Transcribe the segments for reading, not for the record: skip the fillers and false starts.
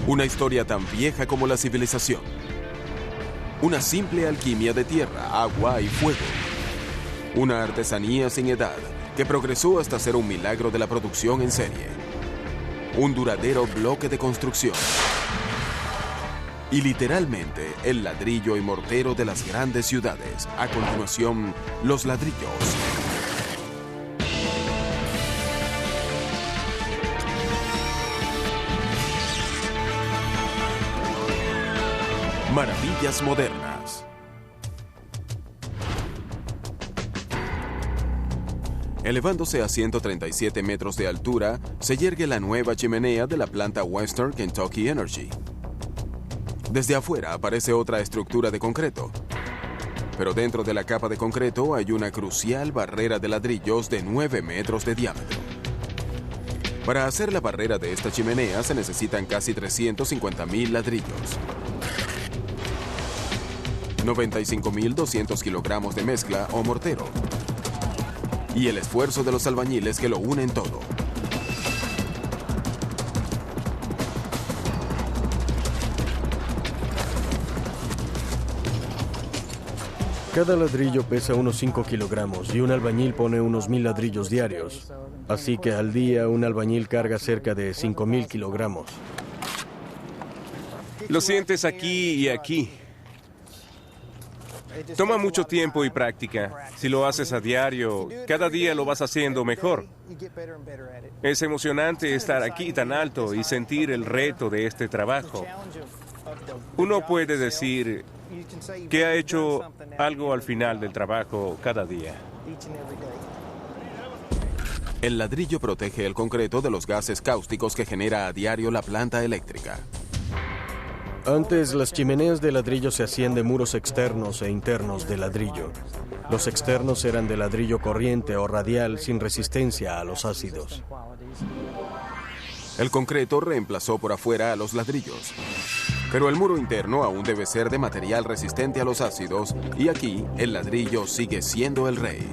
Una historia tan vieja como la civilización. Una simple alquimia de tierra, agua y fuego. Una artesanía sin edad que progresó hasta ser un milagro de la producción en serie. Un duradero bloque de construcción. Y literalmente el ladrillo y mortero de las grandes ciudades. A continuación, los ladrillos. Maravillas modernas. Elevándose a 137 metros de altura, se yergue la nueva chimenea de la planta Western Kentucky Energy. Desde afuera aparece otra estructura de concreto, pero dentro de la capa de concreto hay una crucial barrera de ladrillos de 9 metros de diámetro. Para hacer la barrera de esta chimenea se necesitan casi 350,000 ladrillos. 95,200 kilogramos de mezcla o mortero. Y el esfuerzo de los albañiles que lo unen todo. Cada ladrillo pesa unos 5 kilogramos y un albañil pone unos 1,000 ladrillos diarios. Así que al día un albañil carga cerca de 5,000 kilogramos. Lo sientes aquí y aquí. Toma mucho tiempo y práctica. Si lo haces a diario, cada día lo vas haciendo mejor. Es emocionante estar aquí tan alto y sentir el reto de este trabajo. Uno puede decir que ha hecho algo al final del trabajo cada día. El ladrillo protege el concreto de los gases cáusticos que genera a diario la planta eléctrica. Antes, las chimeneas de ladrillo se hacían de muros externos e internos de ladrillo. Los externos eran de ladrillo corriente o radial sin resistencia a los ácidos. El concreto reemplazó por afuera a los ladrillos. Pero el muro interno aún debe ser de material resistente a los ácidos y aquí el ladrillo sigue siendo el rey.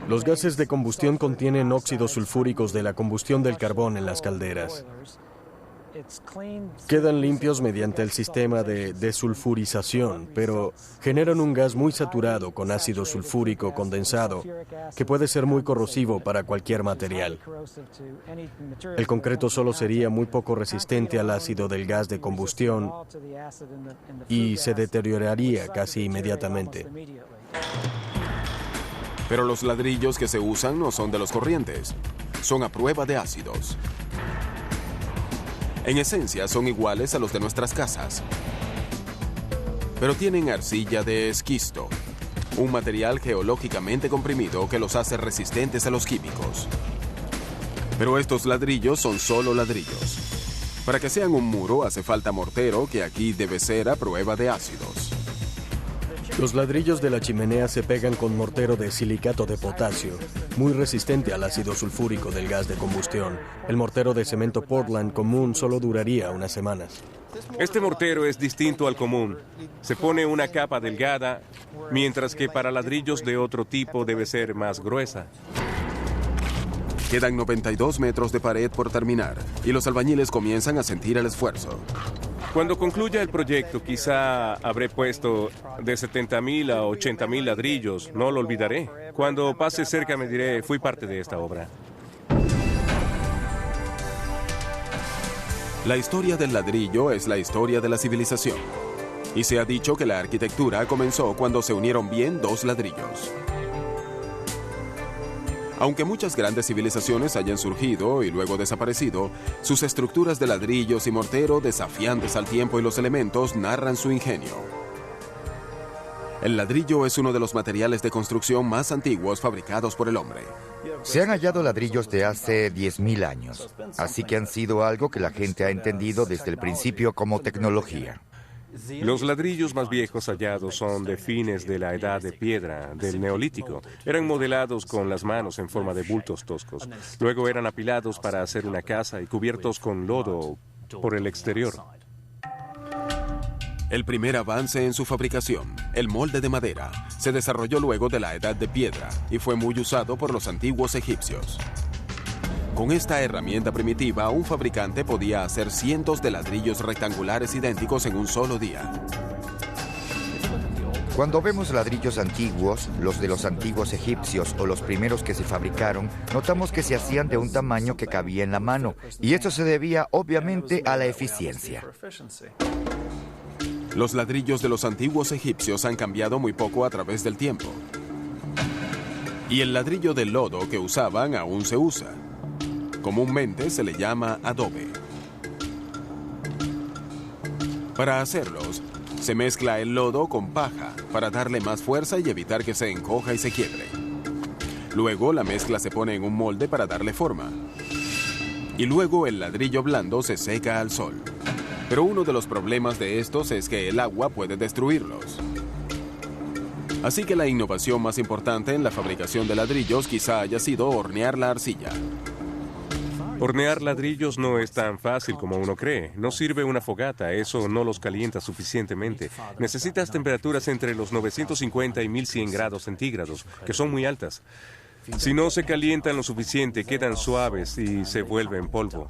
Los gases de combustión contienen óxidos sulfúricos de la combustión del carbón en las calderas. Quedan limpios mediante el sistema de desulfurización, pero generan un gas muy saturado con ácido sulfúrico condensado que puede ser muy corrosivo para cualquier material. El concreto solo sería muy poco resistente al ácido del gas de combustión y se deterioraría casi inmediatamente. Pero los ladrillos que se usan no son de los corrientes, son a prueba de ácidos. En esencia son iguales a los de nuestras casas, pero tienen arcilla de esquisto, un material geológicamente comprimido que los hace resistentes a los químicos. Pero estos ladrillos son solo ladrillos. Para que sean un muro hace falta mortero, que aquí debe ser a prueba de ácidos. Los ladrillos de la chimenea se pegan con mortero de silicato de potasio, muy resistente al ácido sulfúrico del gas de combustión. El mortero de cemento Portland común solo duraría unas semanas. Este mortero es distinto al común. Se pone una capa delgada, mientras que para ladrillos de otro tipo debe ser más gruesa. Quedan 92 metros de pared por terminar y los albañiles comienzan a sentir el esfuerzo. Cuando concluya el proyecto, quizá habré puesto de 70,000 a 80,000 ladrillos. No lo olvidaré. Cuando pase cerca me diré, fui parte de esta obra. La historia del ladrillo es la historia de la civilización. Y se ha dicho que la arquitectura comenzó cuando se unieron bien dos ladrillos. Aunque muchas grandes civilizaciones hayan surgido y luego desaparecido, sus estructuras de ladrillos y mortero, desafiantes al tiempo y los elementos, narran su ingenio. El ladrillo es uno de los materiales de construcción más antiguos fabricados por el hombre. Se han hallado ladrillos de hace 10,000 años, así que han sido algo que la gente ha entendido desde el principio como tecnología. Los ladrillos más viejos hallados son de fines de la edad de piedra, del neolítico. Eran modelados con las manos en forma de bultos toscos. Luego eran apilados para hacer una casa y cubiertos con lodo por el exterior. El primer avance en su fabricación, el molde de madera, se desarrolló luego de la edad de piedra y fue muy usado por los antiguos egipcios. Con esta herramienta primitiva, un fabricante podía hacer cientos de ladrillos rectangulares idénticos en un solo día. Cuando vemos ladrillos antiguos, los de los antiguos egipcios o los primeros que se fabricaron, notamos que se hacían de un tamaño que cabía en la mano, y esto se debía obviamente a la eficiencia. Los ladrillos de los antiguos egipcios han cambiado muy poco a través del tiempo. Y el ladrillo de lodo que usaban aún se usa. Comúnmente se le llama adobe. Para hacerlos, se mezcla el lodo con paja para darle más fuerza y evitar que se encoja y se quiebre. Luego la mezcla se pone en un molde para darle forma. Y luego el ladrillo blando se seca al sol. Pero uno de los problemas de estos es que el agua puede destruirlos. Así que la innovación más importante en la fabricación de ladrillos quizá haya sido hornear la arcilla. Hornear ladrillos no es tan fácil como uno cree. No sirve una fogata, eso no los calienta suficientemente. Necesitas temperaturas entre los 950 y 1100 grados centígrados, que son muy altas. Si no se calientan lo suficiente, quedan suaves y se vuelven polvo.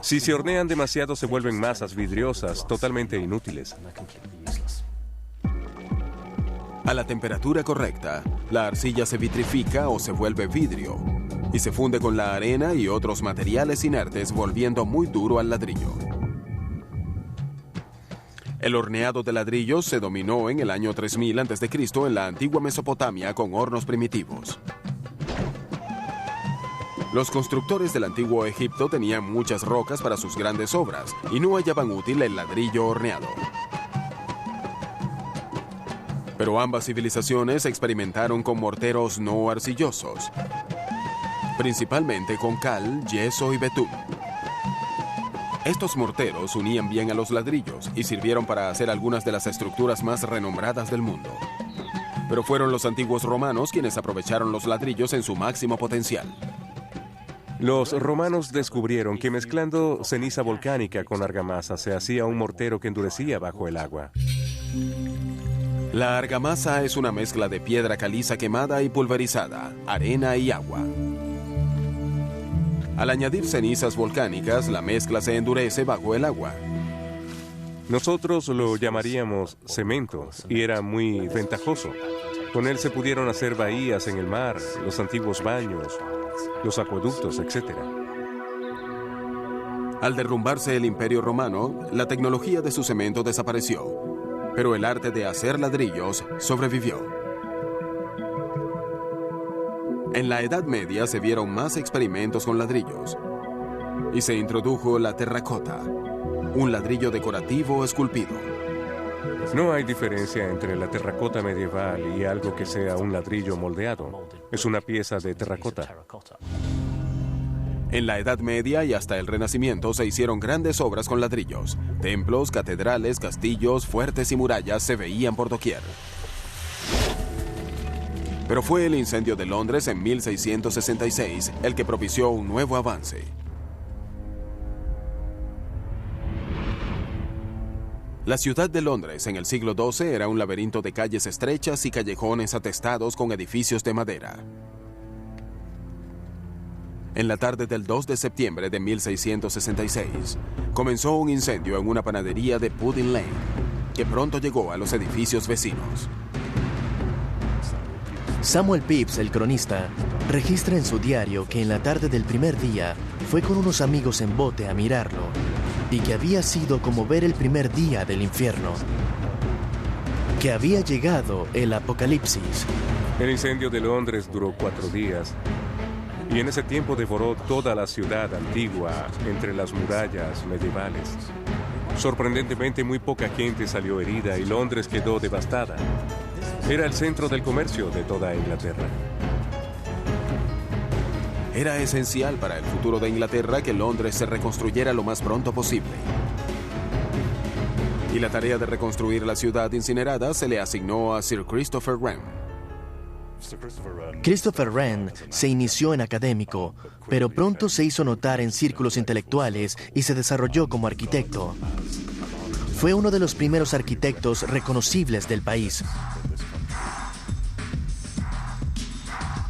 Si se hornean demasiado, se vuelven masas vidriosas, totalmente inútiles. A la temperatura correcta, la arcilla se vitrifica o se vuelve vidrio y se funde con la arena y otros materiales inertes, volviendo muy duro al ladrillo. El horneado de ladrillos se dominó en el año 3000 a.C. en la antigua Mesopotamia con hornos primitivos. Los constructores del antiguo Egipto tenían muchas rocas para sus grandes obras y no hallaban útil el ladrillo horneado. Pero ambas civilizaciones experimentaron con morteros no arcillosos, principalmente con cal, yeso y betún. Estos morteros unían bien a los ladrillos y sirvieron para hacer algunas de las estructuras más renombradas del mundo. Pero fueron los antiguos romanos quienes aprovecharon los ladrillos en su máximo potencial. Los romanos descubrieron que mezclando ceniza volcánica con argamasa se hacía un mortero que endurecía bajo el agua. La argamasa es una mezcla de piedra caliza quemada y pulverizada, arena y agua. Al añadir cenizas volcánicas, la mezcla se endurece bajo el agua. Nosotros lo llamaríamos cemento y era muy ventajoso. Con él se pudieron hacer bahías en el mar, los antiguos baños, los acueductos, etc. Al derrumbarse el Imperio Romano, la tecnología de su cemento desapareció, pero el arte de hacer ladrillos sobrevivió. En la Edad Media se vieron más experimentos con ladrillos y se introdujo la terracota, un ladrillo decorativo esculpido. No hay diferencia entre la terracota medieval y algo que sea un ladrillo moldeado. Es una pieza de terracota. En la Edad Media y hasta el Renacimiento se hicieron grandes obras con ladrillos. Templos, catedrales, castillos, fuertes y murallas se veían por doquier. Pero fue el incendio de Londres en 1666 el que propició un nuevo avance. La ciudad de Londres en el siglo XII era un laberinto de calles estrechas y callejones atestados con edificios de madera. En la tarde del 2 de septiembre de 1666, comenzó un incendio en una panadería de Pudding Lane, que pronto llegó a los edificios vecinos. Samuel Pepys, el cronista, registra en su diario que en la tarde del primer día fue con unos amigos en bote a mirarlo y que había sido como ver el primer día del infierno, que había llegado el apocalipsis. El incendio de Londres duró 4 días y en ese tiempo devoró toda la ciudad antigua entre las murallas medievales. Sorprendentemente, muy poca gente salió herida y Londres quedó devastada. Era el centro del comercio de toda Inglaterra. Era esencial para el futuro de Inglaterra que Londres se reconstruyera lo más pronto posible. Y la tarea de reconstruir la ciudad incinerada se le asignó a Sir Christopher Wren. Christopher Wren se inició en académico, pero pronto se hizo notar en círculos intelectuales y se desarrolló como arquitecto. Fue uno de los primeros arquitectos reconocibles del país.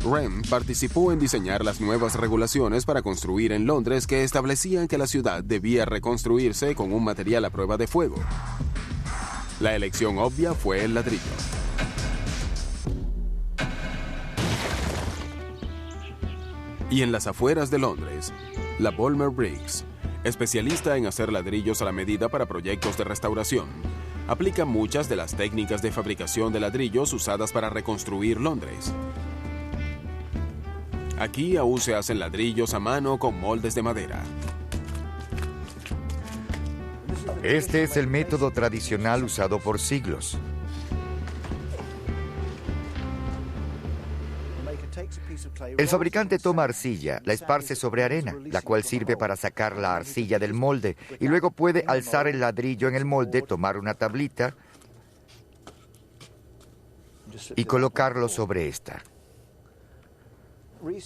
Wren participó en diseñar las nuevas regulaciones para construir en Londres que establecían que la ciudad debía reconstruirse con un material a prueba de fuego. La elección obvia fue el ladrillo. Y en las afueras de Londres, la Bulmer Briggs, especialista en hacer ladrillos a la medida para proyectos de restauración, aplica muchas de las técnicas de fabricación de ladrillos usadas para reconstruir Londres. Aquí aún se hacen ladrillos a mano con moldes de madera. Este es el método tradicional usado por siglos. El fabricante toma arcilla, la esparce sobre arena, la cual sirve para sacar la arcilla del molde, y luego puede alzar el ladrillo en el molde, tomar una tablita y colocarlo sobre esta.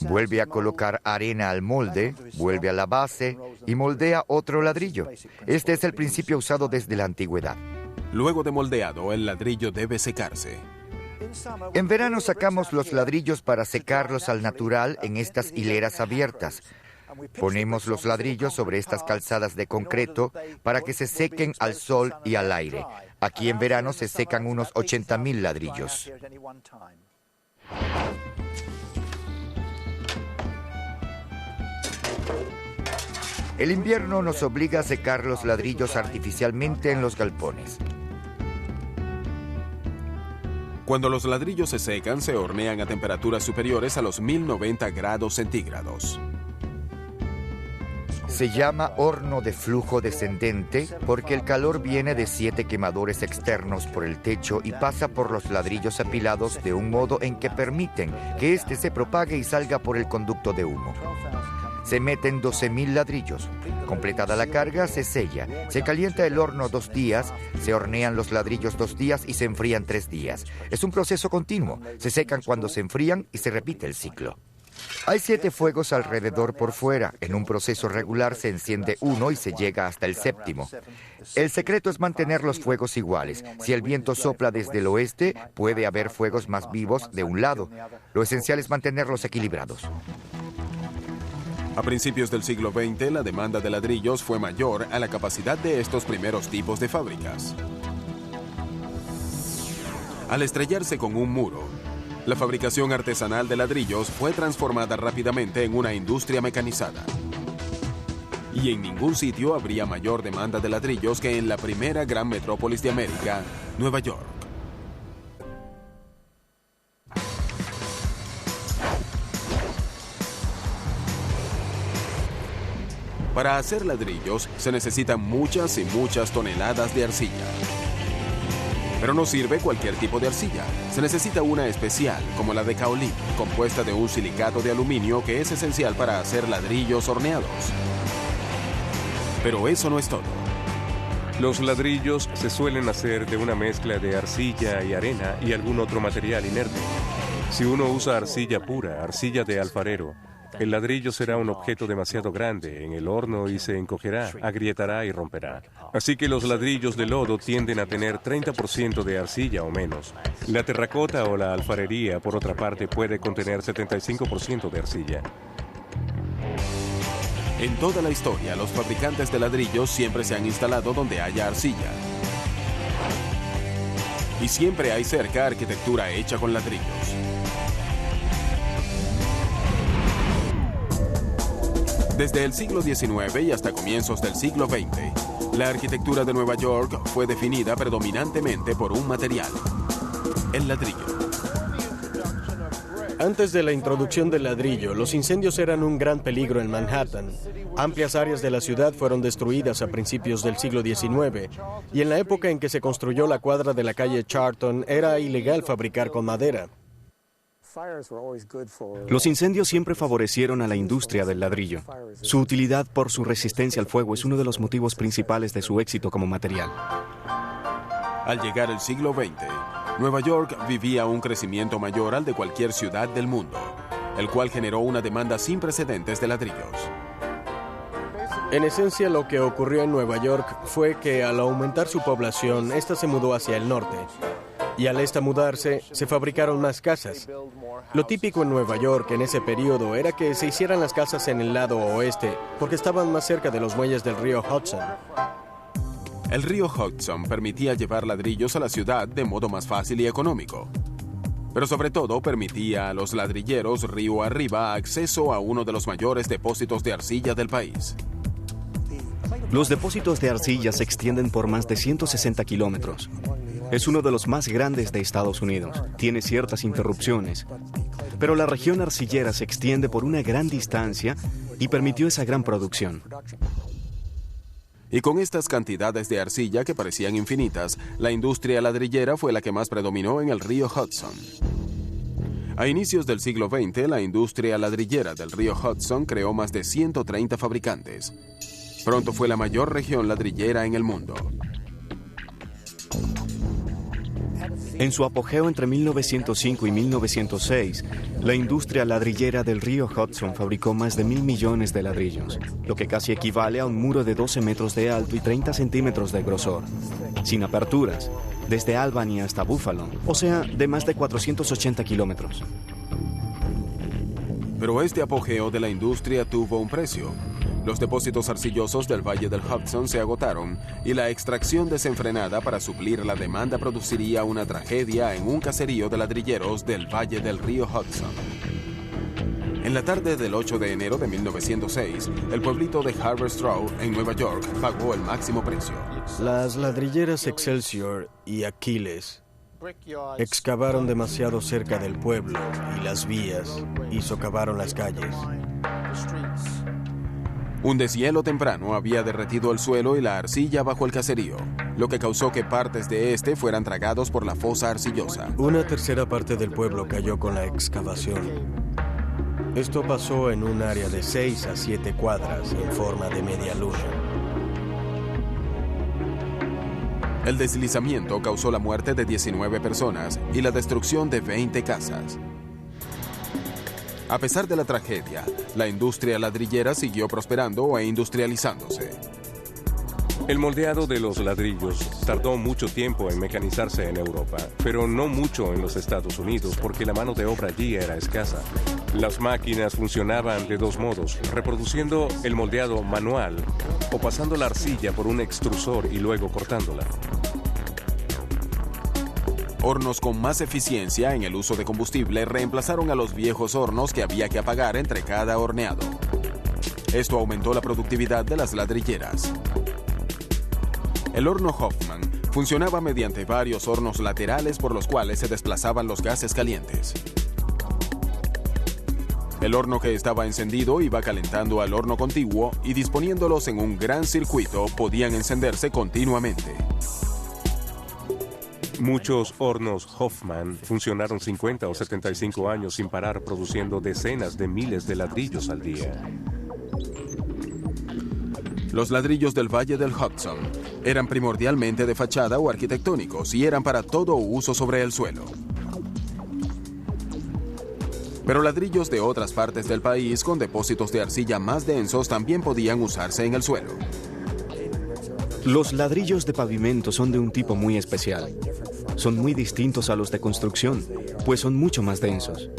Vuelve a colocar arena al molde, vuelve a la base y moldea otro ladrillo. Este es el principio usado desde la antigüedad. Luego de moldeado, el ladrillo debe secarse. En verano sacamos los ladrillos para secarlos al natural en estas hileras abiertas. Ponemos los ladrillos sobre estas calzadas de concreto para que se sequen al sol y al aire. Aquí en verano se secan unos 80,000 ladrillos. El invierno nos obliga a secar los ladrillos artificialmente en los galpones. Cuando los ladrillos se secan, se hornean a temperaturas superiores a los 1090 grados centígrados. Se llama horno de flujo descendente porque el calor viene de 7 quemadores externos por el techo y pasa por los ladrillos apilados de un modo en que permiten que éste se propague y salga por el conducto de humo. Se meten 12,000 ladrillos. Completada la carga, se sella. Se calienta el horno 2 días, se hornean los ladrillos 2 días y se enfrían 3 días. Es un proceso continuo. Se secan cuando se enfrían y se repite el ciclo. Hay 7 fuegos alrededor por fuera. En un proceso regular se enciende uno y se llega hasta el 7º. El secreto es mantener los fuegos iguales. Si el viento sopla desde el oeste, puede haber fuegos más vivos de un lado. Lo esencial es mantenerlos equilibrados. A principios del siglo XX, la demanda de ladrillos fue mayor a la capacidad de estos primeros tipos de fábricas. Al estrellarse con un muro, la fabricación artesanal de ladrillos fue transformada rápidamente en una industria mecanizada. Y en ningún sitio habría mayor demanda de ladrillos que en la primera gran metrópolis de América, Nueva York. Para hacer ladrillos se necesitan muchas y muchas toneladas de arcilla. Pero no sirve cualquier tipo de arcilla. Se necesita una especial, como la de caolín, compuesta de un silicato de aluminio que es esencial para hacer ladrillos horneados. Pero eso no es todo. Los ladrillos se suelen hacer de una mezcla de arcilla y arena y algún otro material inerte. Si uno usa arcilla pura, arcilla de alfarero, el ladrillo será un objeto demasiado grande en el horno y se encogerá, agrietará y romperá. Así que los ladrillos de lodo tienden a tener 30% de arcilla o menos. La terracota o la alfarería, por otra parte, puede contener 75% de arcilla. En toda la historia, los fabricantes de ladrillos siempre se han instalado donde haya arcilla. Y siempre hay cerca arquitectura hecha con ladrillos. Desde el siglo XIX y hasta comienzos del siglo XX, la arquitectura de Nueva York fue definida predominantemente por un material, el ladrillo. Antes de la introducción del ladrillo, los incendios eran un gran peligro en Manhattan. Amplias áreas de la ciudad fueron destruidas a principios del siglo XIX, y en la época en que se construyó la cuadra de la calle Charlton, era ilegal fabricar con madera. Los incendios siempre favorecieron a la industria del ladrillo. Su utilidad por su resistencia al fuego es uno de los motivos principales de su éxito como material. Al llegar el siglo XX, Nueva York vivía un crecimiento mayor al de cualquier ciudad del mundo, el cual generó una demanda sin precedentes de ladrillos. En esencia, lo que ocurrió en Nueva York fue que al aumentar su población, esta se mudó hacia el norte. Y al mudarse, se fabricaron más casas. Lo típico en Nueva York en ese periodo era que se hicieran las casas en el lado oeste, porque estaban más cerca de los muelles del río Hudson. El río Hudson permitía llevar ladrillos a la ciudad de modo más fácil y económico. Pero sobre todo permitía a los ladrilleros río arriba acceso a uno de los mayores depósitos de arcilla del país. Los depósitos de arcilla se extienden por más de 160 kilómetros. Es uno de los más grandes de Estados Unidos. Tiene ciertas interrupciones, pero la región arcillera se extiende por una gran distancia y permitió esa gran producción. Y con estas cantidades de arcilla que parecían infinitas, la industria ladrillera fue la que más predominó en el río Hudson. A inicios del siglo XX, la industria ladrillera del río Hudson creó más de 130 fabricantes. Pronto fue la mayor región ladrillera en el mundo. En su apogeo entre 1905 y 1906, la industria ladrillera del río Hudson fabricó más de 1.000 millones de ladrillos, lo que casi equivale a un muro de 12 metros de alto y 30 centímetros de grosor, sin aperturas, desde Albany hasta Buffalo, o sea, de más de 480 kilómetros. Pero este apogeo de la industria tuvo un precio. Los depósitos arcillosos del Valle del Hudson se agotaron y la extracción desenfrenada para suplir la demanda produciría una tragedia en un caserío de ladrilleros del Valle del río Hudson. En la tarde del 8 de enero de 1906, el pueblito de Haverstraw, en Nueva York, pagó el máximo precio. Las ladrilleras Excelsior y Aquiles excavaron demasiado cerca del pueblo y las vías y socavaron las calles. Un deshielo temprano había derretido el suelo y la arcilla bajo el caserío, lo que causó que partes de este fueran tragados por la fosa arcillosa. Una tercera parte del pueblo cayó con la excavación. Esto pasó en un área de 6 a 7 cuadras en forma de media luna. El deslizamiento causó la muerte de 19 personas y la destrucción de 20 casas. A pesar de la tragedia, la industria ladrillera siguió prosperando e industrializándose. El moldeado de los ladrillos tardó mucho tiempo en mecanizarse en Europa, pero no mucho en los Estados Unidos porque la mano de obra allí era escasa. Las máquinas funcionaban de dos modos, reproduciendo el moldeado manual o pasando la arcilla por un extrusor y luego cortándola. Hornos con más eficiencia en el uso de combustible reemplazaron a los viejos hornos que había que apagar entre cada horneado. Esto aumentó la productividad de las ladrilleras. El horno Hoffman funcionaba mediante varios hornos laterales por los cuales se desplazaban los gases calientes. El horno que estaba encendido iba calentando al horno contiguo y disponiéndolos en un gran circuito podían encenderse continuamente. Muchos hornos Hoffman funcionaron 50 o 75 años sin parar, produciendo decenas de miles de ladrillos al día. Los ladrillos del Valle del Hudson eran primordialmente de fachada o arquitectónicos y eran para todo uso sobre el suelo. Pero ladrillos de otras partes del país con depósitos de arcilla más densos también podían usarse en el suelo. Los ladrillos de pavimento son de un tipo muy especial. Son muy distintos a los de construcción, pues son mucho más densos.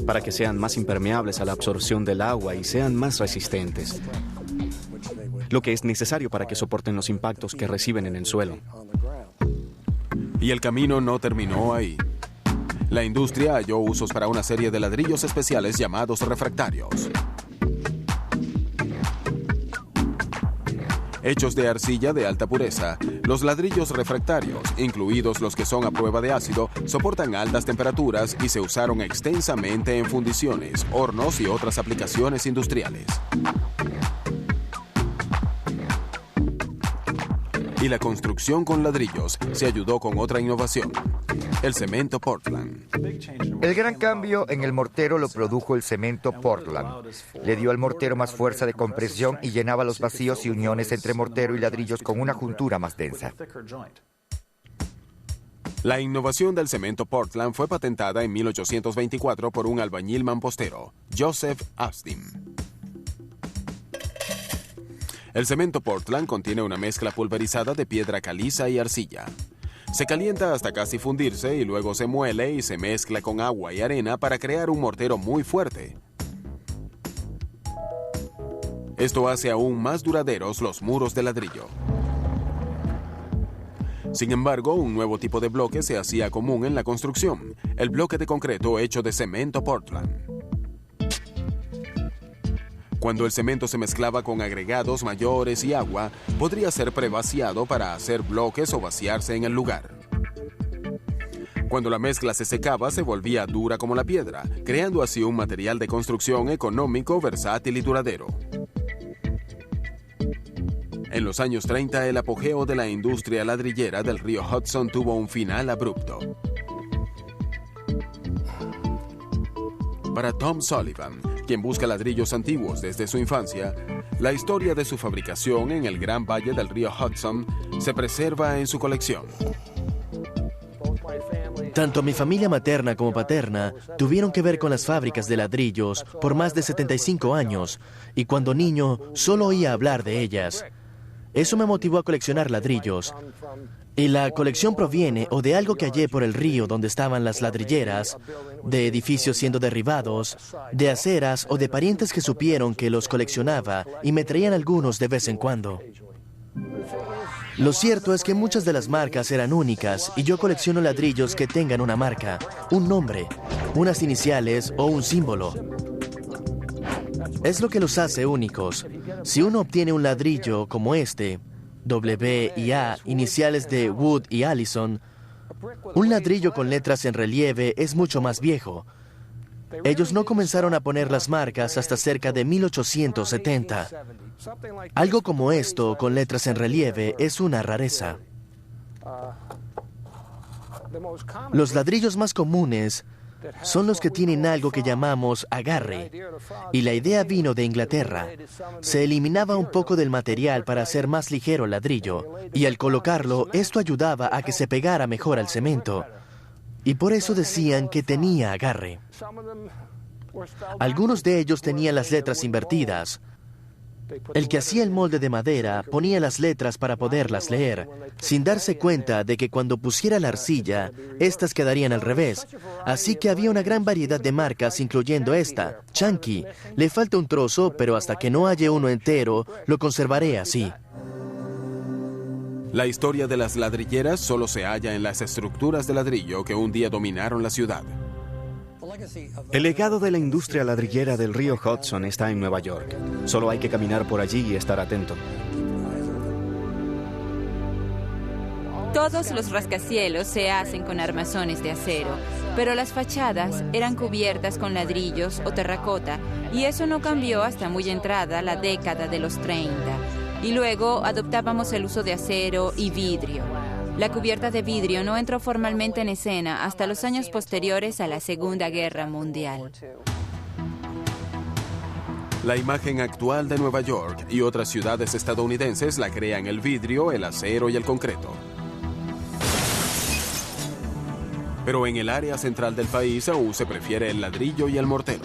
Para que sean más impermeables a la absorción del agua y sean más resistentes. Lo que es necesario para que soporten los impactos que reciben en el suelo. Y el camino no terminó ahí. La industria halló usos para una serie de ladrillos especiales llamados refractarios. Hechos de arcilla de alta pureza, los ladrillos refractarios, incluidos los que son a prueba de ácido, soportan altas temperaturas y se usaron extensamente en fundiciones, hornos y otras aplicaciones industriales. Y la construcción con ladrillos se ayudó con otra innovación, el cemento Portland. El gran cambio en el mortero lo produjo el cemento Portland. Le dio al mortero más fuerza de compresión y llenaba los vacíos y uniones entre mortero y ladrillos con una juntura más densa. La innovación del cemento Portland fue patentada en 1824 por un albañil mampostero, Joseph Austin. El cemento Portland contiene una mezcla pulverizada de piedra caliza y arcilla. Se calienta hasta casi fundirse y luego se muele y se mezcla con agua y arena para crear un mortero muy fuerte. Esto hace aún más duraderos los muros de ladrillo. Sin embargo, un nuevo tipo de bloque se hacía común en la construcción, el bloque de concreto hecho de cemento Portland. Cuando el cemento se mezclaba con agregados mayores y agua, podría ser prevaciado para hacer bloques o vaciarse en el lugar. Cuando la mezcla se secaba, se volvía dura como la piedra, creando así un material de construcción económico, versátil y duradero. En los años 30, el apogeo de la industria ladrillera del río Hudson tuvo un final abrupto. Para Tom Sullivan, quien busca ladrillos antiguos desde su infancia, la historia de su fabricación en el gran valle del río Hudson se preserva en su colección. Tanto mi familia materna como paterna tuvieron que ver con las fábricas de ladrillos por más de 75 años, y cuando niño solo oía hablar de ellas. Eso me motivó a coleccionar ladrillos. Y la colección proviene o de algo que hallé por el río donde estaban las ladrilleras, de edificios siendo derribados, de aceras o de parientes que supieron que los coleccionaba y me traían algunos de vez en cuando. Lo cierto es que muchas de las marcas eran únicas y yo colecciono ladrillos que tengan una marca, un nombre, unas iniciales o un símbolo. Es lo que los hace únicos. Si uno obtiene un ladrillo como este, W y A, iniciales de Wood y Allison, un ladrillo con letras en relieve es mucho más viejo. Ellos no comenzaron a poner las marcas hasta cerca de 1870. Algo como esto, con letras en relieve, es una rareza. Los ladrillos más comunes son los que tienen algo que llamamos agarre, y la idea vino de Inglaterra. Se eliminaba un poco del material para hacer más ligero el ladrillo, y al colocarlo, esto ayudaba a que se pegara mejor al cemento, y por eso decían que tenía agarre. Algunos de ellos tenían las letras invertidas. El que hacía el molde de madera ponía las letras para poderlas leer, sin darse cuenta de que cuando pusiera la arcilla, estas quedarían al revés. Así que había una gran variedad de marcas, incluyendo esta, Chunky. Le falta un trozo, pero hasta que no halle uno entero, lo conservaré así. La historia de las ladrilleras solo se halla en las estructuras de ladrillo que un día dominaron la ciudad. El legado de la industria ladrillera del río Hudson está en Nueva York. Solo hay que caminar por allí y estar atento. Todos los rascacielos se hacen con armazones de acero, pero las fachadas eran cubiertas con ladrillos o terracota, y eso no cambió hasta muy entrada la década de los 30. Y luego adoptábamos el uso de acero y vidrio. La cubierta de vidrio no entró formalmente en escena hasta los años posteriores a la Segunda Guerra Mundial. La imagen actual de Nueva York y otras ciudades estadounidenses la crean el vidrio, el acero y el concreto. Pero en el área central del país aún se prefiere el ladrillo y el mortero.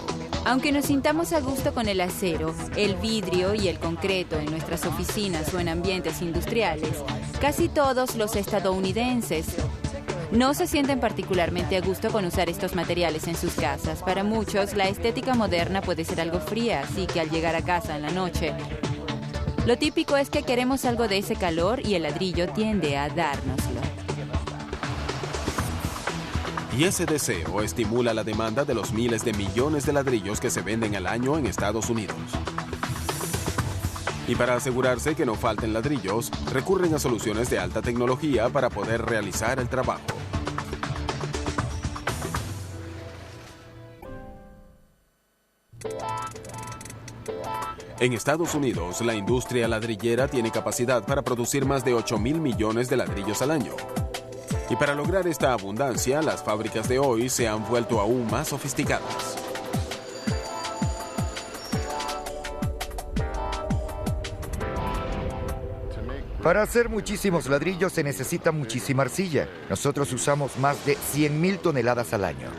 Aunque nos sintamos a gusto con el acero, el vidrio y el concreto en nuestras oficinas o en ambientes industriales, casi todos los estadounidenses no se sienten particularmente a gusto con usar estos materiales en sus casas. Para muchos, la estética moderna puede ser algo fría, así que al llegar a casa en la noche, lo típico es que queremos algo de ese calor y el ladrillo tiende a dárnoslo. Y ese deseo estimula la demanda de los miles de millones de ladrillos que se venden al año en Estados Unidos. Y para asegurarse que no falten ladrillos, recurren a soluciones de alta tecnología para poder realizar el trabajo. En Estados Unidos, la industria ladrillera tiene capacidad para producir más de 8.000 millones de ladrillos al año. Y para lograr esta abundancia, las fábricas de hoy se han vuelto aún más sofisticadas. Para hacer muchísimos ladrillos se necesita muchísima arcilla. Nosotros usamos más de 100.000 toneladas al año.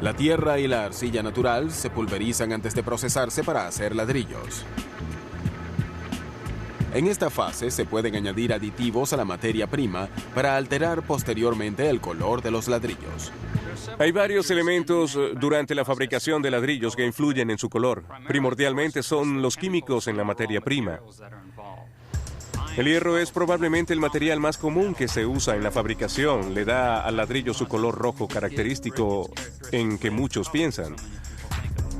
La tierra y la arcilla natural se pulverizan antes de procesarse para hacer ladrillos. En esta fase se pueden añadir aditivos a la materia prima para alterar posteriormente el color de los ladrillos. Hay varios elementos durante la fabricación de ladrillos que influyen en su color. Primordialmente son los químicos en la materia prima. El hierro es probablemente el material más común que se usa en la fabricación. Le da al ladrillo su color rojo característico en que muchos piensan.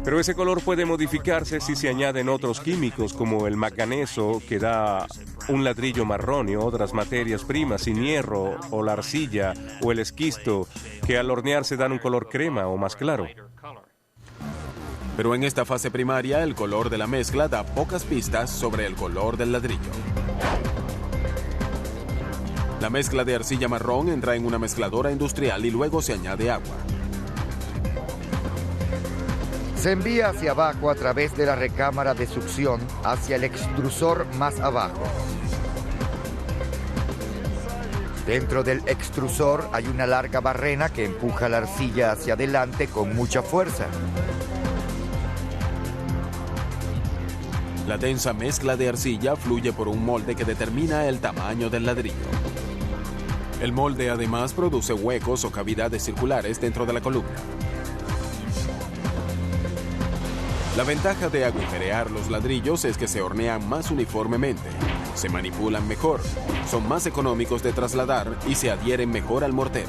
Pero ese color puede modificarse si se añaden otros químicos como el manganeso, que da un ladrillo marrón, y otras materias primas sin hierro, o la arcilla o el esquisto, que al hornearse dan un color crema o más claro. Pero en esta fase primaria, el color de la mezcla da pocas pistas sobre el color del ladrillo. La mezcla de arcilla marrón entra en una mezcladora industrial y luego se añade agua. Se envía hacia abajo a través de la recámara de succión hacia el extrusor más abajo. Dentro del extrusor hay una larga barrena que empuja la arcilla hacia adelante con mucha fuerza. La densa mezcla de arcilla fluye por un molde que determina el tamaño del ladrillo. El molde además produce huecos o cavidades circulares dentro de la columna. La ventaja de agujerear los ladrillos es que se hornean más uniformemente, se manipulan mejor, son más económicos de trasladar y se adhieren mejor al mortero.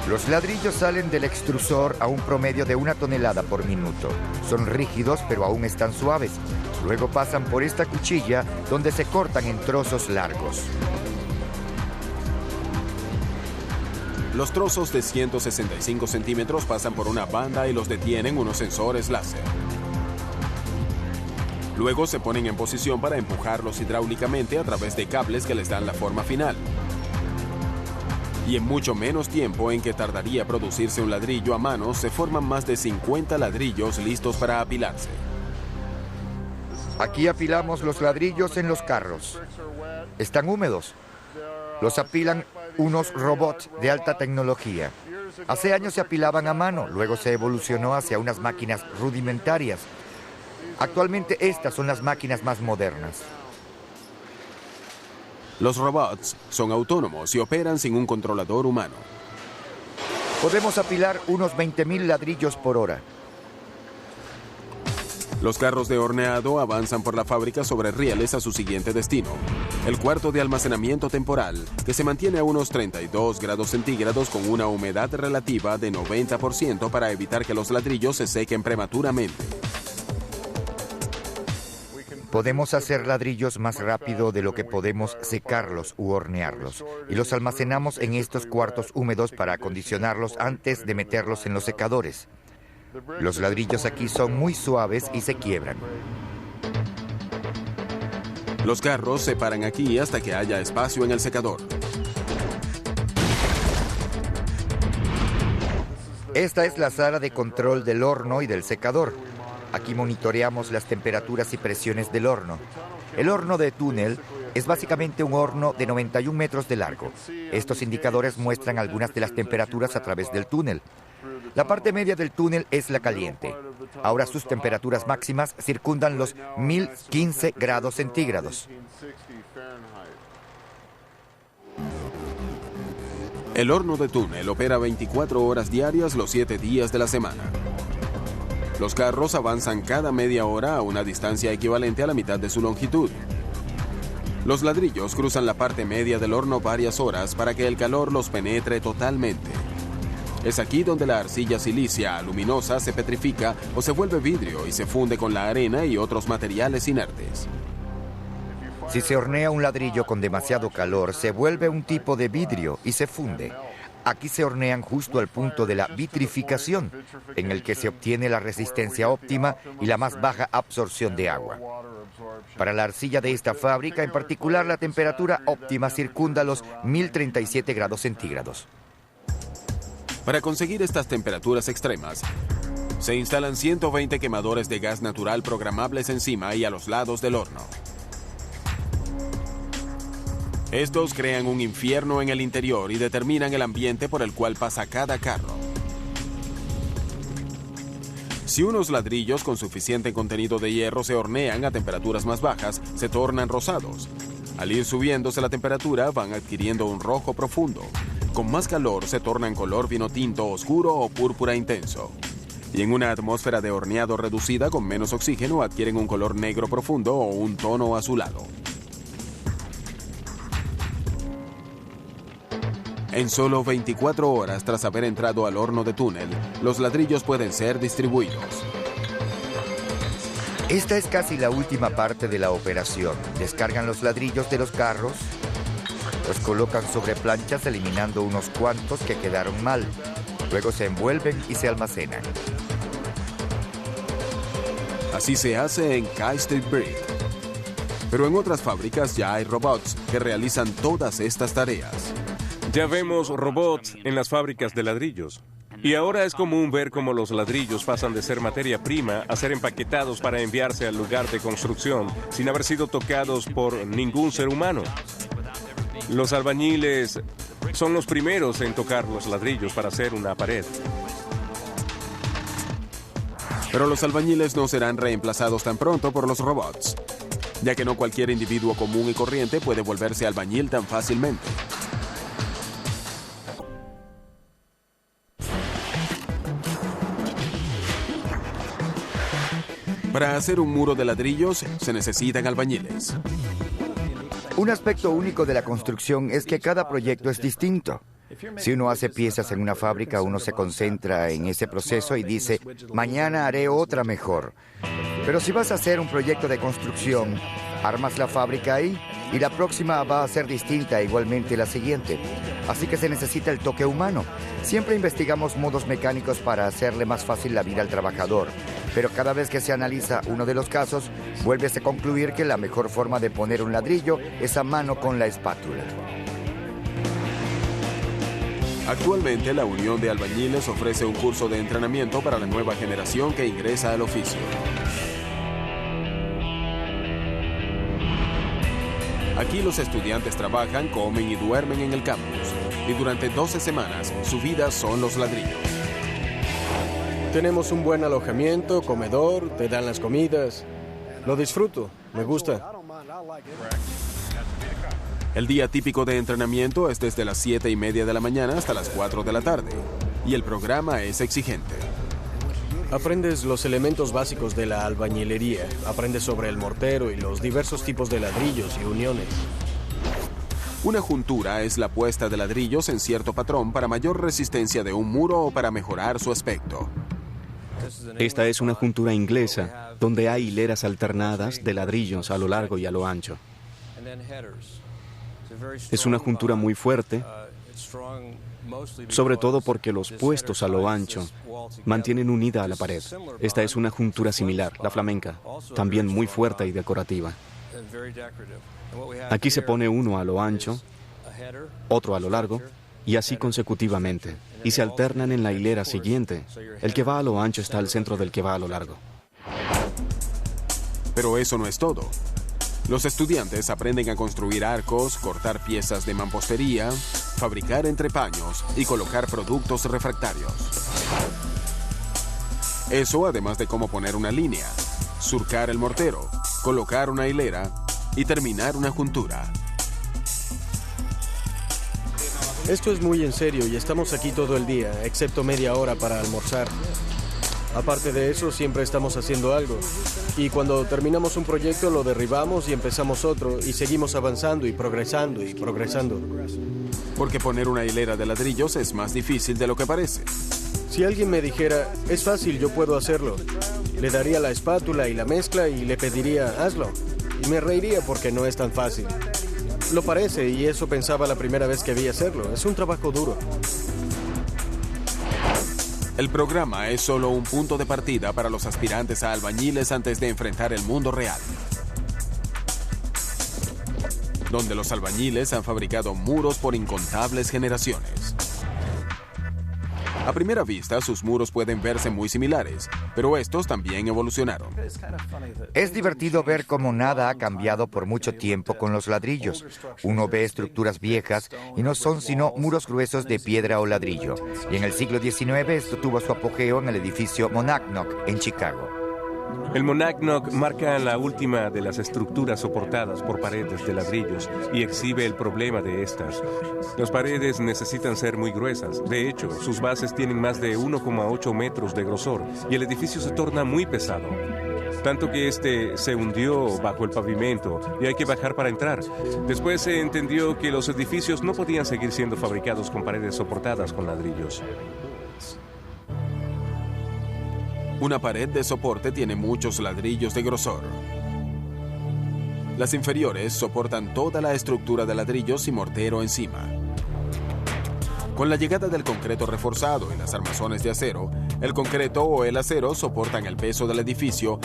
Los ladrillos salen del extrusor a un promedio de 1 tonelada por minuto. Son rígidos, pero aún están suaves. Luego pasan por esta cuchilla, donde se cortan en trozos largos. Los trozos de 165 centímetros pasan por una banda y los detienen unos sensores láser. Luego se ponen en posición para empujarlos hidráulicamente a través de cables que les dan la forma final. Y en mucho menos tiempo en que tardaría producirse un ladrillo a mano, se forman más de 50 ladrillos listos para apilarse. Aquí apilamos los ladrillos en los carros. Están húmedos. Los apilan unos robots de alta tecnología. Hace años se apilaban a mano, luego se evolucionó hacia unas máquinas rudimentarias. Actualmente estas son las máquinas más modernas. Los robots son autónomos y operan sin un controlador humano. Podemos apilar unos 20.000 ladrillos por hora. Los carros de horneado avanzan por la fábrica sobre rieles a su siguiente destino, el cuarto de almacenamiento temporal, que se mantiene a unos 32 grados centígrados con una humedad relativa de 90% para evitar que los ladrillos se sequen prematuramente. Podemos hacer ladrillos más rápido de lo que podemos secarlos u hornearlos, y los almacenamos en estos cuartos húmedos para acondicionarlos antes de meterlos en los secadores. Los ladrillos aquí son muy suaves y se quiebran. Los carros se paran aquí hasta que haya espacio en el secador. Esta es la sala de control del horno y del secador. Aquí monitoreamos las temperaturas y presiones del horno. El horno de túnel es básicamente un horno de 91 metros de largo. Estos indicadores muestran algunas de las temperaturas a través del túnel. La parte media del túnel es la caliente. Ahora sus temperaturas máximas circundan los 1015 grados centígrados. El horno de túnel opera 24 horas diarias los 7 días de la semana. Los carros avanzan cada media hora a una distancia equivalente a la mitad de su longitud. Los ladrillos cruzan la parte media del horno varias horas para que el calor los penetre totalmente. Es aquí donde la arcilla silicia aluminosa se petrifica o se vuelve vidrio y se funde con la arena y otros materiales inertes. Si se hornea un ladrillo con demasiado calor, se vuelve un tipo de vidrio y se funde. Aquí se hornean justo al punto de la vitrificación, en el que se obtiene la resistencia óptima y la más baja absorción de agua. Para la arcilla de esta fábrica, en particular, la temperatura óptima circunda los 1037 grados centígrados. Para conseguir estas temperaturas extremas, se instalan 120 quemadores de gas natural programables encima y a los lados del horno. Estos crean un infierno en el interior y determinan el ambiente por el cual pasa cada carro. Si unos ladrillos con suficiente contenido de hierro se hornean a temperaturas más bajas, se tornan rosados. Al ir subiéndose la temperatura, van adquiriendo un rojo profundo. Con más calor, se tornan color vino tinto oscuro o púrpura intenso. Y en una atmósfera de horneado reducida con menos oxígeno, adquieren un color negro profundo o un tono azulado. En solo 24 horas tras haber entrado al horno de túnel, los ladrillos pueden ser distribuidos. Esta es casi la última parte de la operación. Descargan los ladrillos de los carros, los colocan sobre planchas eliminando unos cuantos que quedaron mal. Luego se envuelven y se almacenan. Así se hace en K-State Brick. Pero en otras fábricas ya hay robots que realizan todas estas tareas. Ya vemos robots en las fábricas de ladrillos. Y ahora es común ver cómo los ladrillos pasan de ser materia prima a ser empaquetados para enviarse al lugar de construcción sin haber sido tocados por ningún ser humano. Los albañiles son los primeros en tocar los ladrillos para hacer una pared. Pero los albañiles no serán reemplazados tan pronto por los robots, ya que no cualquier individuo común y corriente puede volverse albañil tan fácilmente. Para hacer un muro de ladrillos se necesitan albañiles. Un aspecto único de la construcción es que cada proyecto es distinto. Si uno hace piezas en una fábrica, uno se concentra en ese proceso y dice, mañana haré otra mejor. Pero si vas a hacer un proyecto de construcción, armas la fábrica ahí y la próxima va a ser distinta, igualmente la siguiente. Así que se necesita el toque humano. Siempre investigamos modos mecánicos para hacerle más fácil la vida al trabajador. Pero cada vez que se analiza uno de los casos, vuelves a concluir que la mejor forma de poner un ladrillo es a mano con la espátula. Actualmente, la Unión de Albañiles ofrece un curso de entrenamiento para la nueva generación que ingresa al oficio. Aquí los estudiantes trabajan, comen y duermen en el campus. Y durante 12 semanas, su vida son los ladrillos. Tenemos un buen alojamiento, comedor, te dan las comidas. Lo disfruto, me gusta. El día típico de entrenamiento es desde las 7:30 de la mañana hasta las 4 de la tarde. Y el programa es exigente. Aprendes los elementos básicos de la albañilería. Aprendes sobre el mortero y los diversos tipos de ladrillos y uniones. Una juntura es la puesta de ladrillos en cierto patrón para mayor resistencia de un muro o para mejorar su aspecto. Esta es una juntura inglesa, donde hay hileras alternadas de ladrillos a lo largo y a lo ancho. Es una juntura muy fuerte, sobre todo porque los puestos a lo ancho mantienen unida a la pared. Esta es una juntura similar, la flamenca, también muy fuerte y decorativa. Aquí se pone uno a lo ancho, otro a lo largo, y así consecutivamente, y se alternan en la hilera siguiente. El que va a lo ancho está al centro del que va a lo largo. Pero eso no es todo. Los estudiantes aprenden a construir arcos, cortar piezas de mampostería, fabricar entrepaños y colocar productos refractarios. Eso además de cómo poner una línea, surcar el mortero, colocar una hilera y terminar una juntura. Esto es muy en serio y estamos aquí todo el día, excepto media hora para almorzar. Aparte de eso, siempre estamos haciendo algo. Y cuando terminamos un proyecto, lo derribamos y empezamos otro, y seguimos avanzando y progresando y progresando. Porque poner una hilera de ladrillos es más difícil de lo que parece. Si alguien me dijera, es fácil, yo puedo hacerlo, le daría la espátula y la mezcla y le pediría, hazlo. Y me reiría porque no es tan fácil. Lo parece, y eso pensaba la primera vez que vi hacerlo. Es un trabajo duro. El programa es solo un punto de partida para los aspirantes a albañiles antes de enfrentar el mundo real, donde los albañiles han fabricado muros por incontables generaciones. A primera vista, sus muros pueden verse muy similares, pero estos también evolucionaron. Es divertido ver cómo nada ha cambiado por mucho tiempo con los ladrillos. Uno ve estructuras viejas y no son sino muros gruesos de piedra o ladrillo. Y en el siglo XIX esto tuvo su apogeo en el edificio Monadnock en Chicago. El Monadnock marca la última de las estructuras soportadas por paredes de ladrillos y exhibe el problema de estas. Las paredes necesitan ser muy gruesas. De hecho, sus bases tienen más de 1,8 metros de grosor y el edificio se torna muy pesado. Tanto que este se hundió bajo el pavimento y hay que bajar para entrar. Después se entendió que los edificios no podían seguir siendo fabricados con paredes soportadas con ladrillos. Una pared de soporte tiene muchos ladrillos de grosor. Las inferiores soportan toda la estructura de ladrillos y mortero encima. Con la llegada del concreto reforzado y las armazones de acero, el concreto o el acero soportan el peso del edificio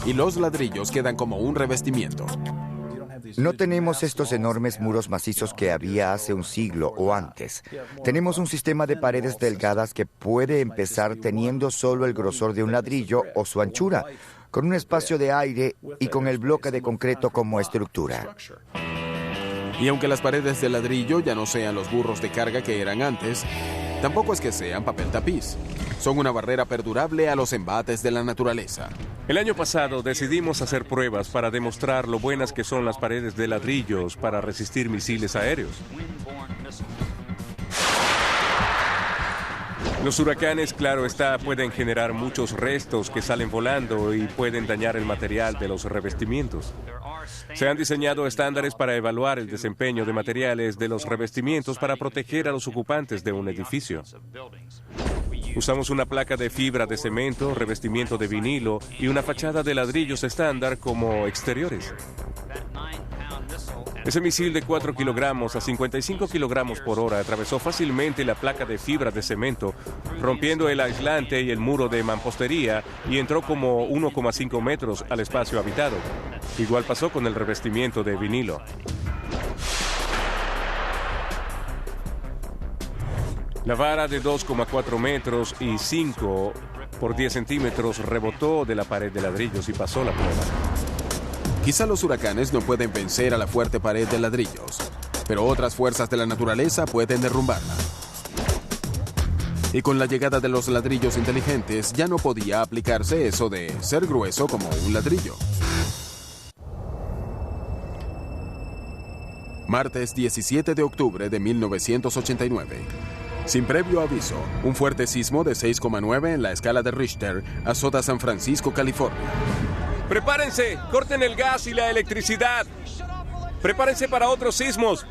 y los ladrillos quedan como un revestimiento. No tenemos estos enormes muros macizos que había hace un siglo o antes. Tenemos un sistema de paredes delgadas que puede empezar teniendo solo el grosor de un ladrillo o su anchura, con un espacio de aire y con el bloque de concreto como estructura. Y aunque las paredes de ladrillo ya no sean los burros de carga que eran antes, tampoco es que sean papel tapiz. Son una barrera perdurable a los embates de la naturaleza. El año pasado decidimos hacer pruebas para demostrar lo buenas que son las paredes de ladrillos para resistir misiles aéreos. Los huracanes, claro está, pueden generar muchos restos que salen volando y pueden dañar el material de los revestimientos. Se han diseñado estándares para evaluar el desempeño de materiales de los revestimientos para proteger a los ocupantes de un edificio. Usamos una placa de fibra de cemento, revestimiento de vinilo y una fachada de ladrillos estándar como exteriores. Ese misil de 4 kilogramos a 55 kilogramos por hora atravesó fácilmente la placa de fibra de cemento, rompiendo el aislante y el muro de mampostería y entró como 1,5 metros al espacio habitado. Igual pasó con el revestimiento de vinilo. La vara de 2,4 metros y 5 por 10 centímetros rebotó de la pared de ladrillos y pasó la prueba. Quizá los huracanes no pueden vencer a la fuerte pared de ladrillos, pero otras fuerzas de la naturaleza pueden derrumbarla. Y con la llegada de los ladrillos inteligentes ya no podía aplicarse eso de ser grueso como un ladrillo. Martes 17 de octubre de 1989. Sin previo aviso, un fuerte sismo de 6,9 en la escala de Richter azota San Francisco, California. ¡Prepárense! ¡Corten el gas y la electricidad! ¡Prepárense para otros sismos!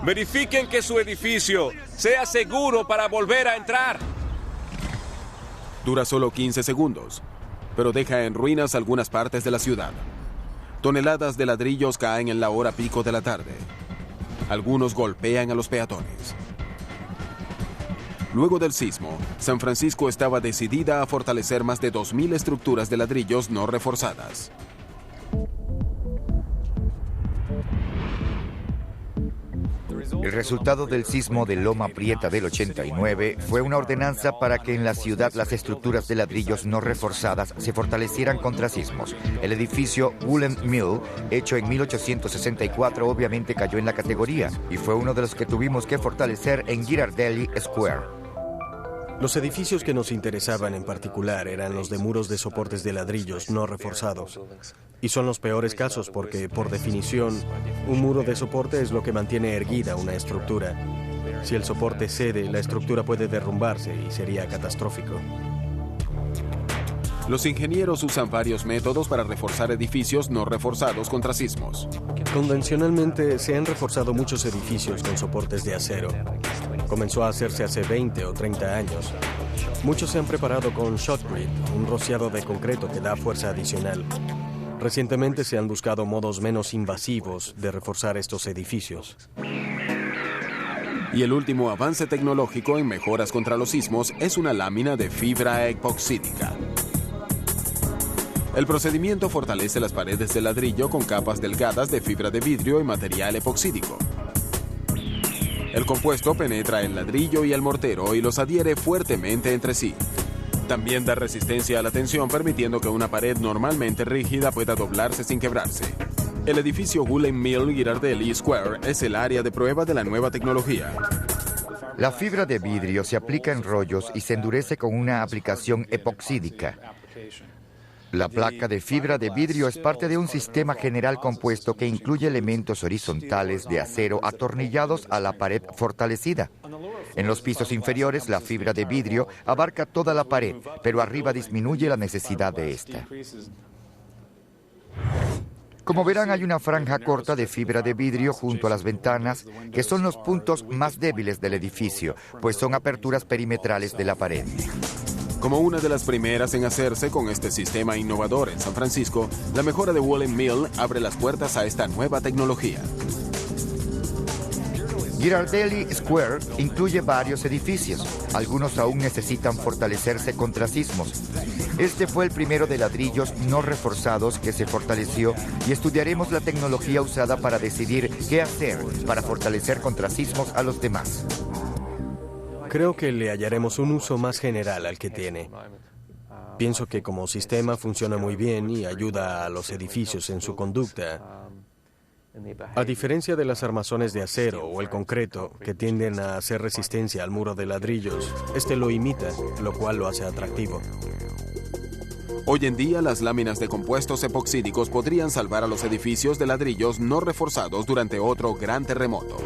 ¡Verifiquen que su edificio sea seguro para volver a entrar! Dura solo 15 segundos, pero deja en ruinas algunas partes de la ciudad. Toneladas de ladrillos caen en la hora pico de la tarde. Algunos golpean a los peatones. Luego del sismo, San Francisco estaba decidida a fortalecer más de 2.000 estructuras de ladrillos no reforzadas. El resultado del sismo de Loma Prieta del 89 fue una ordenanza para que en la ciudad las estructuras de ladrillos no reforzadas se fortalecieran contra sismos. El edificio Woolen Mill, hecho en 1864, obviamente cayó en la categoría y fue uno de los que tuvimos que fortalecer en Ghirardelli Square. Los edificios que nos interesaban en particular eran los de muros de soportes de ladrillos no reforzados. Y son los peores casos porque, por definición, un muro de soporte es lo que mantiene erguida una estructura. Si el soporte cede, la estructura puede derrumbarse y sería catastrófico. Los ingenieros usan varios métodos para reforzar edificios no reforzados contra sismos. Convencionalmente se han reforzado muchos edificios con soportes de acero. Comenzó a hacerse hace 20 o 30 años. Muchos se han preparado con shotcrete, un rociado de concreto que da fuerza adicional. Recientemente se han buscado modos menos invasivos de reforzar estos edificios. Y el último avance tecnológico en mejoras contra los sismos es una lámina de fibra epoxídica. El procedimiento fortalece las paredes de ladrillo con capas delgadas de fibra de vidrio y material epoxídico. El compuesto penetra el ladrillo y el mortero y los adhiere fuertemente entre sí. También da resistencia a la tensión, permitiendo que una pared normalmente rígida pueda doblarse sin quebrarse. El edificio Woolen Mill Ghirardelli Square es el área de prueba de la nueva tecnología. La fibra de vidrio se aplica en rollos y se endurece con una aplicación epoxídica. La placa de fibra de vidrio es parte de un sistema general compuesto que incluye elementos horizontales de acero atornillados a la pared fortalecida. En los pisos inferiores, la fibra de vidrio abarca toda la pared, pero arriba disminuye la necesidad de esta. Como verán, hay una franja corta de fibra de vidrio junto a las ventanas, que son los puntos más débiles del edificio, pues son aperturas perimetrales de la pared. Como una de las primeras en hacerse con este sistema innovador en San Francisco, la mejora de Woolen Mill abre las puertas a esta nueva tecnología. Ghirardelli Square incluye varios edificios. Algunos aún necesitan fortalecerse contra sismos. Este fue el primero de ladrillos no reforzados que se fortaleció y estudiaremos la tecnología usada para decidir qué hacer para fortalecer contra sismos a los demás. Creo que le hallaremos un uso más general al que tiene. Pienso que como sistema funciona muy bien y ayuda a los edificios en su conducta. A diferencia de las armazones de acero o el concreto, que tienden a hacer resistencia al muro de ladrillos, este lo imita, lo cual lo hace atractivo. Hoy en día, las láminas de compuestos epoxídicos podrían salvar a los edificios de ladrillos no reforzados durante otro gran terremoto.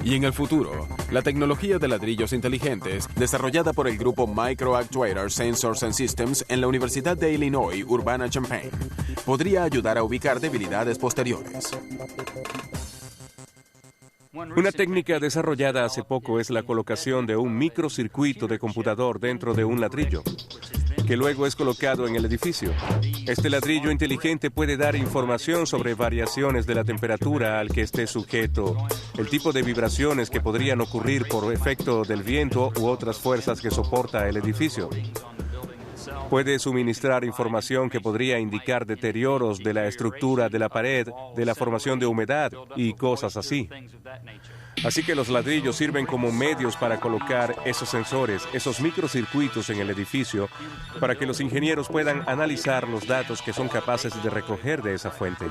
Y en el futuro, la tecnología de ladrillos inteligentes, desarrollada por el grupo Microactuator Sensors and Systems en la Universidad de Illinois Urbana-Champaign, podría ayudar a ubicar debilidades posteriores. Una técnica desarrollada hace poco es la colocación de un microcircuito de computador dentro de un ladrillo, que luego es colocado en el edificio. Este ladrillo inteligente puede dar información sobre variaciones de la temperatura al que esté sujeto, el tipo de vibraciones que podrían ocurrir por efecto del viento u otras fuerzas que soporta el edificio. Puede suministrar información que podría indicar deterioros de la estructura de la pared, de la formación de humedad y cosas así. Así que los ladrillos sirven como medios para colocar esos sensores, esos microcircuitos en el edificio, para que los ingenieros puedan analizar los datos que son capaces de recoger de esa fuente.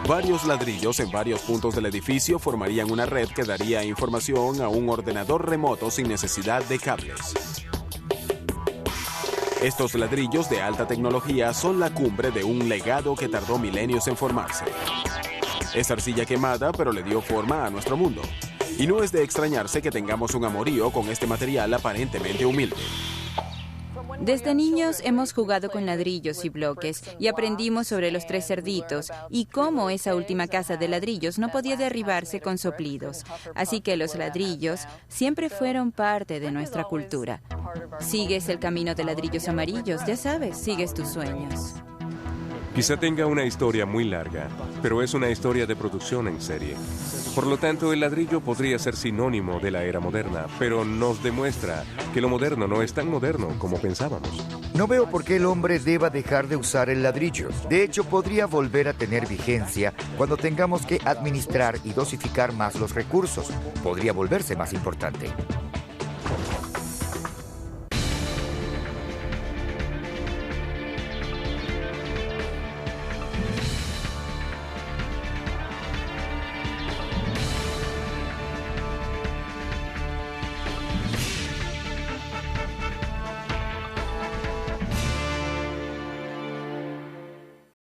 Varios ladrillos en varios puntos del edificio formarían una red que daría información a un ordenador remoto sin necesidad de cables. Estos ladrillos de alta tecnología son la cumbre de un legado que tardó milenios en formarse. Es arcilla quemada, pero le dio forma a nuestro mundo. Y no es de extrañarse que tengamos un amorío con este material aparentemente humilde. Desde niños hemos jugado con ladrillos y bloques y aprendimos sobre los tres cerditos y cómo esa última casa de ladrillos no podía derribarse con soplidos. Así que los ladrillos siempre fueron parte de nuestra cultura. Sigues el camino de ladrillos amarillos, ya sabes, sigues tus sueños. Quizá tenga una historia muy larga, pero es una historia de producción en serie. Por lo tanto, el ladrillo podría ser sinónimo de la era moderna, pero nos demuestra que lo moderno no es tan moderno como pensábamos. No veo por qué el hombre deba dejar de usar el ladrillo. De hecho, podría volver a tener vigencia cuando tengamos que administrar y dosificar más los recursos. Podría volverse más importante.